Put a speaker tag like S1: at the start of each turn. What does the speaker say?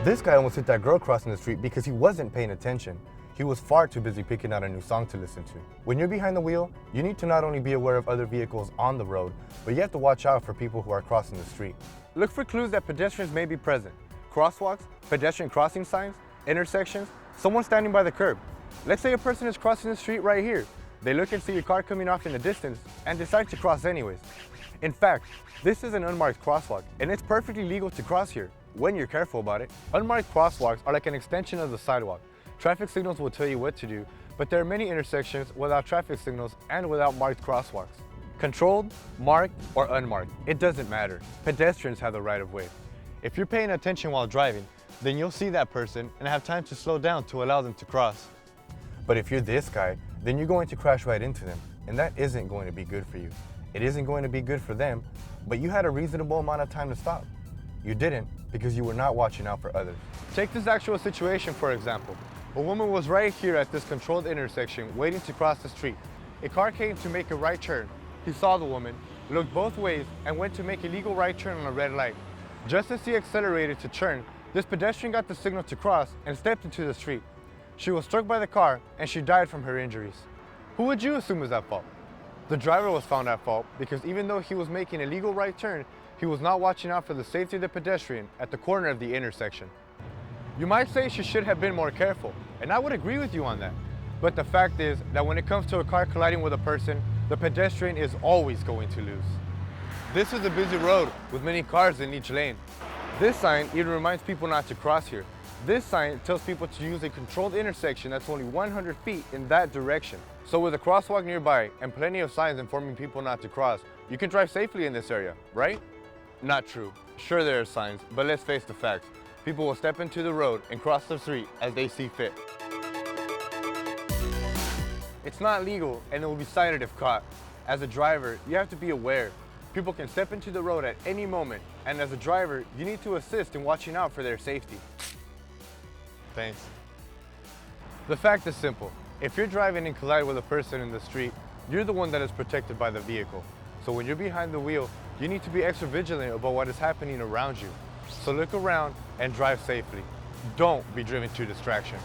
S1: This guy almost hit that girl crossing the street because he wasn't paying attention. He was far too busy picking out a new song to listen to. When you're behind the wheel, you need to not only be aware of other vehicles on the road, but you have to watch out for people who are crossing the street. Look for clues that pedestrians may be present. Crosswalks, pedestrian crossing signs, intersections, someone standing by the curb. Let's say a person is crossing the street right here. They look and see a car coming off in the distance and decide to cross anyways. In fact, this is an unmarked crosswalk and it's perfectly legal to cross here when you're careful about it. Unmarked crosswalks are like an extension of the sidewalk. Traffic signals will tell you what to do, but there are many intersections without traffic signals and without marked crosswalks. Controlled, marked, or unmarked, it doesn't matter. Pedestrians have the right of way. If you're paying attention while driving, then you'll see that person and have time to slow down to allow them to cross. But if you're this guy, then you're going to crash right into them, and that isn't going to be good for you. It isn't going to be good for them, but you had a reasonable amount of time to stop. You didn't because you were not watching out for others. Take this actual situation for example. A woman was right here at this controlled intersection waiting to cross the street. A car came to make a right turn. He saw the woman, looked both ways, and went to make a legal right turn on a red light. Just as he accelerated to turn, this pedestrian got the signal to cross and stepped into the street. She was struck by the car and she died from her injuries. Who would you assume was at fault? The driver was found at fault because even though he was making a legal right turn, he was not watching out for the safety of the pedestrian at the corner of the intersection. You might say she should have been more careful, and I would agree with you on that. But the fact is that when it comes to a car colliding with a person, the pedestrian is always going to lose. This is a busy road with many cars in each lane. This sign even reminds people not to cross here. This sign tells people to use a controlled intersection that's only 100 feet in that direction. So with a crosswalk nearby and plenty of signs informing people not to cross, you can drive safely in this area, right? Not true. Sure there are signs, but let's face the facts. People will step into the road and cross the street as they see fit. It's not legal and it will be cited if caught. As a driver, you have to be aware. People can step into the road at any moment, and as a driver, you need to assist in watching out for their safety. Thanks. The fact is simple. If you're driving and collide with a person in the street, you're the one that is protected by the vehicle. So when you're behind the wheel, you need to be extra vigilant about what is happening around you. So look around and drive safely. Don't be driven to distraction.